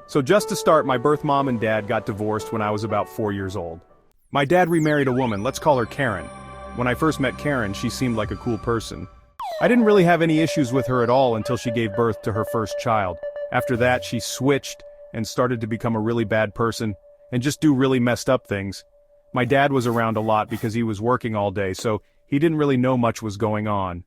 So just to start, my birth mom and dad got divorced when I was about 4 years old. My dad remarried a woman, let's call her Karen. When I first met Karen, she seemed like a cool person. I didn't really have any issues with her at all until she gave birth to her first child. After that, she switched and started to become a really bad person and just do really messed up things. My dad was around a lot because he was working all day, so he didn't really know much was going on.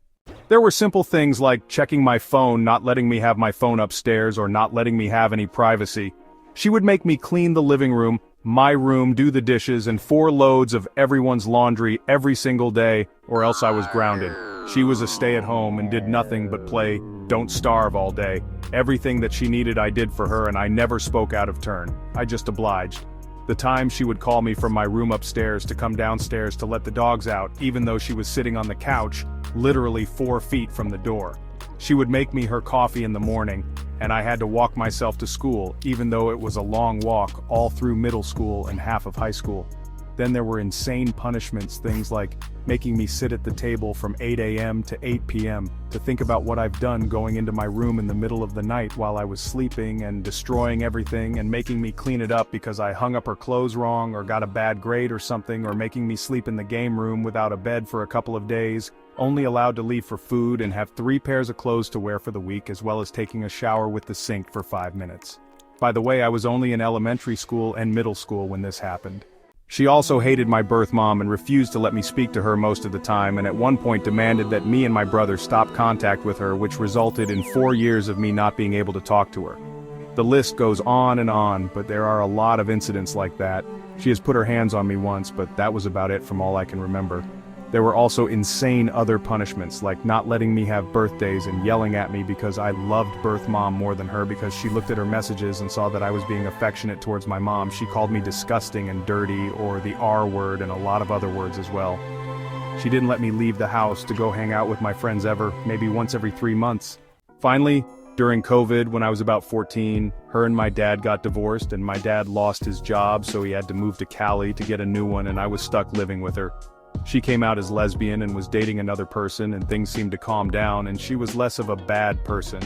There were simple things like checking my phone, not letting me have my phone upstairs, or not letting me have any privacy. She would make me clean the living room, my room, do the dishes, and 4 loads of everyone's laundry every single day, or else I was grounded. She was a stay-at-home and did nothing but play Don't Starve all day. Everything that she needed I did for her, and I never spoke out of turn. I just obliged. The times she would call me from my room upstairs to come downstairs to let the dogs out, even though she was sitting on the couch, literally 4 feet from the door. She would make me her coffee in the morning, and I had to walk myself to school, even though it was a long walk all through middle school and half of high school. Then there were insane punishments, things like making me sit at the table from 8 a.m. to 8 p.m. to think about what I've done, going into my room in the middle of the night while I was sleeping and destroying everything, and making me clean it up because I hung up her clothes wrong or got a bad grade or something, or making me sleep in the game room without a bed for a couple of days, only allowed to leave for food and have 3 pairs of clothes to wear for the week, as well as taking a shower with the sink for 5 minutes. By the way, I was only in elementary school and middle school when this happened. She also hated my birth mom and refused to let me speak to her most of the time, and at one point demanded that me and my brother stop contact with her, which resulted in 4 years of me not being able to talk to her. The list goes on, but there are a lot of incidents like that. She has put her hands on me once, but that was about it from all I can remember. There were also insane other punishments, like not letting me have birthdays and yelling at me because I loved birth mom more than her because she looked at her messages and saw that I was being affectionate towards my mom. She called me disgusting and dirty, or the R word, and a lot of other words as well. She didn't let me leave the house to go hang out with my friends ever, maybe once every 3 months. Finally, during COVID, when I was about 14, her and my dad got divorced, and my dad lost his job, so he had to move to Cali to get a new one, and I was stuck living with her. She came out as lesbian and was dating another person, and things seemed to calm down, and she was less of a bad person.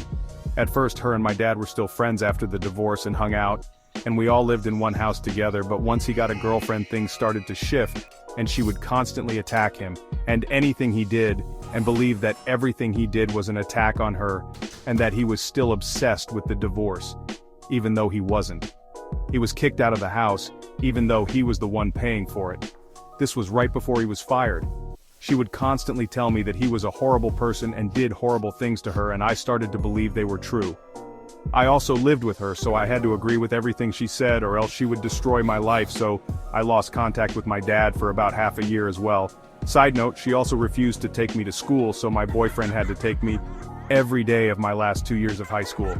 At first, her and my dad were still friends after the divorce and hung out, and we all lived in one house together, but once he got a girlfriend, things started to shift, and she would constantly attack him, and anything he did, and believe that everything he did was an attack on her, and that he was still obsessed with the divorce, even though he wasn't. He was kicked out of the house, even though he was the one paying for it. This was right before he was fired. She would constantly tell me that he was a horrible person and did horrible things to her, and I started to believe they were true. I also lived with her, so I had to agree with everything she said, or else she would destroy my life, so I lost contact with my dad for about half a year as well. Side note, she also refused to take me to school, so my boyfriend had to take me every day of my last 2 years of high school.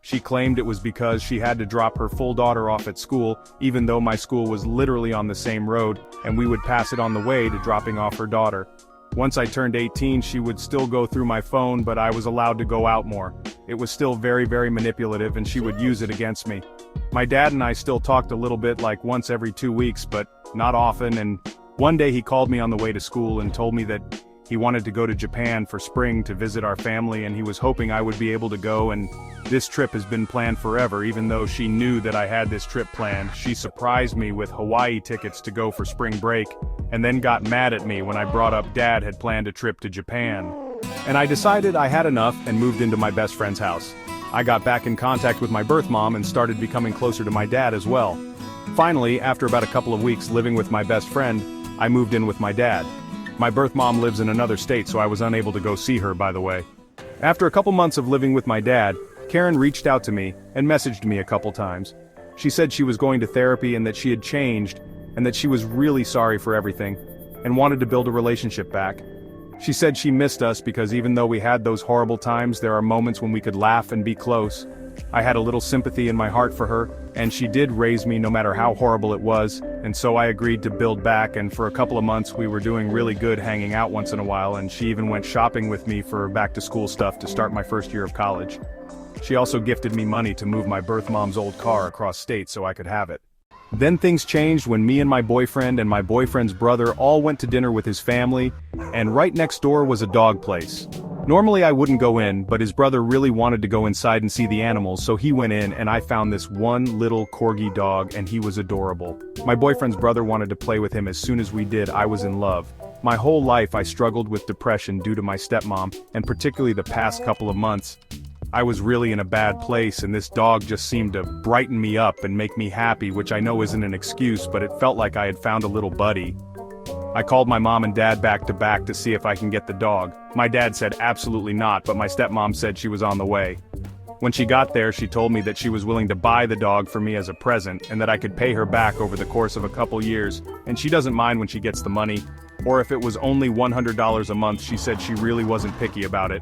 She claimed it was because she had to drop her full daughter off at school, even though my school was literally on the same road, and we would pass it on the way to dropping off her daughter. Once I turned 18, she would still go through my phone, but I was allowed to go out more. It was still very, very manipulative, and she would use it against me. My dad and I still talked a little bit, like once every 2 weeks, but not often, and one day he called me on the way to school and told me that he wanted to go to Japan for spring to visit our family, and he was hoping I would be able to go, and this trip has been planned forever. Even though she knew that I had this trip planned, she surprised me with Hawaii tickets to go for spring break, and then got mad at me when I brought up Dad had planned a trip to Japan. And I decided I had enough and moved into my best friend's house. I got back in contact with my birth mom and started becoming closer to my dad as well. Finally, after about a couple of weeks living with my best friend, I moved in with my dad. My birth mom lives in another state, so I was unable to go see her, by the way. After a couple months of living with my dad, Karen reached out to me and messaged me a couple times. She said she was going to therapy and that she had changed, and that she was really sorry for everything, and wanted to build a relationship back. She said she missed us because even though we had those horrible times, there are moments when we could laugh and be close. I had a little sympathy in my heart for her, and she did raise me no matter how horrible it was, and so I agreed to build back, and for a couple of months we were doing really good hanging out once in a while, and she even went shopping with me for back-to-school stuff to start my first year of college. She also gifted me money to move my birth mom's old car across state so I could have it. Then things changed when me and my boyfriend's brother all went to dinner with his family, and right next door was a dog place. Normally I wouldn't go in, but his brother really wanted to go inside and see the animals, so he went in and I found this one little corgi dog and he was adorable. My boyfriend's brother wanted to play with him. As soon as we did, I was in love. My whole life I struggled with depression due to my stepmom, and particularly the past couple of months. I was really in a bad place, and this dog just seemed to brighten me up and make me happy, which I know isn't an excuse, but it felt like I had found a little buddy. I called my mom and dad back to back to see if I can get the dog. My dad said absolutely not, but my stepmom said she was on the way. When she got there, she told me that she was willing to buy the dog for me as a present, and that I could pay her back over the course of a couple years, and she doesn't mind when she gets the money. Or if it was only $100 a month, she said she really wasn't picky about it.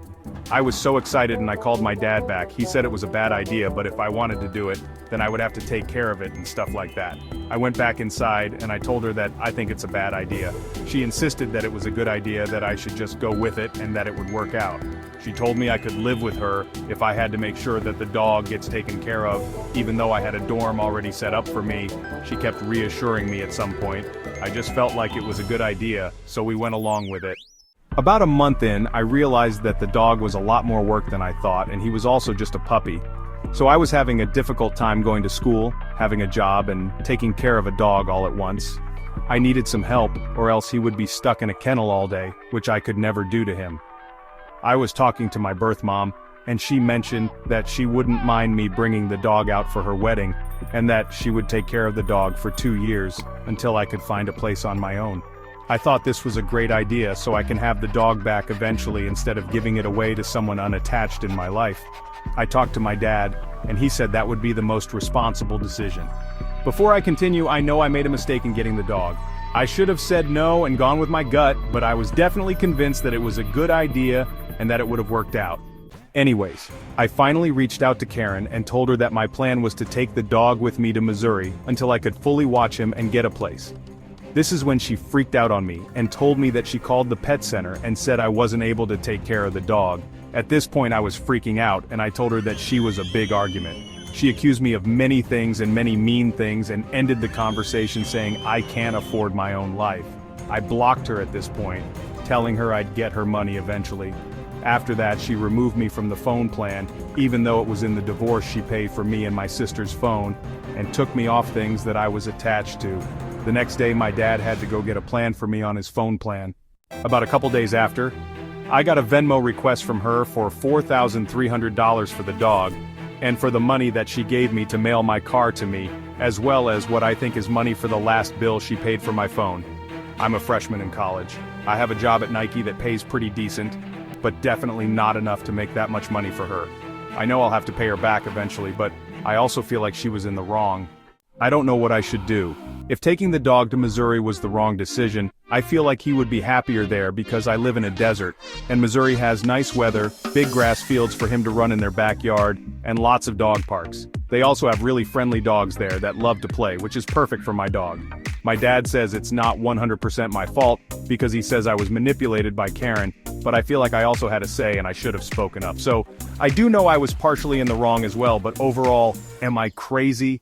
I was so excited and I called my dad back. He said it was a bad idea, but if I wanted to do it, then I would have to take care of it and stuff like that. I went back inside and I told her that I think it's a bad idea. She insisted that it was a good idea, that I should just go with it and that it would work out. She told me I could live with her if I had to make sure that the dog gets taken care of, even though I had a dorm already set up for me. She kept reassuring me at some point. I just felt like it was a good idea, so we went along with it. About a month in, I realized that the dog was a lot more work than I thought, and he was also just a puppy. So I was having a difficult time going to school, having a job, and taking care of a dog all at once. I needed some help, or else he would be stuck in a kennel all day, which I could never do to him. I was talking to my birth mom, and she mentioned that she wouldn't mind me bringing the dog out for her wedding, and that she would take care of the dog for 2 years, until I could find a place on my own. I thought this was a great idea, so I can have the dog back eventually instead of giving it away to someone unattached in my life. I talked to my dad, and he said that would be the most responsible decision. Before I continue, I know I made a mistake in getting the dog. I should have said no and gone with my gut, but I was definitely convinced that it was a good idea and that it would have worked out. Anyways, I finally reached out to Karen and told her that my plan was to take the dog with me to Missouri until I could fully watch him and get a place. This is when she freaked out on me and told me that she called the pet center and said I wasn't able to take care of the dog. At this point I was freaking out and I told her that she was a big argument. She accused me of many things and many mean things and ended the conversation saying I can't afford my own life. I blocked her at this point, telling her I'd get her money eventually. After that, she removed me from the phone plan, even though it was in the divorce she paid for me and my sister's phone, and took me off things that I was attached to. The next day my dad had to go get a plan for me on his phone plan. About a couple days after, I got a Venmo request from her for $4,300 for the dog, and for the money that she gave me to mail my car to me, as well as what I think is money for the last bill she paid for my phone. I'm a freshman in college. I have a job at Nike that pays pretty decent, but definitely not enough to make that much money for her. I know I'll have to pay her back eventually, but I also feel like she was in the wrong. I don't know what I should do. If taking the dog to Missouri was the wrong decision, I feel like he would be happier there because I live in a desert, and Missouri has nice weather, big grass fields for him to run in their backyard, and lots of dog parks. They also have really friendly dogs there that love to play, which is perfect for my dog. My dad says it's not 100% my fault, because he says I was manipulated by Karen, but I feel like I also had a say and I should have spoken up. So, I do know I was partially in the wrong as well, but overall, am I crazy?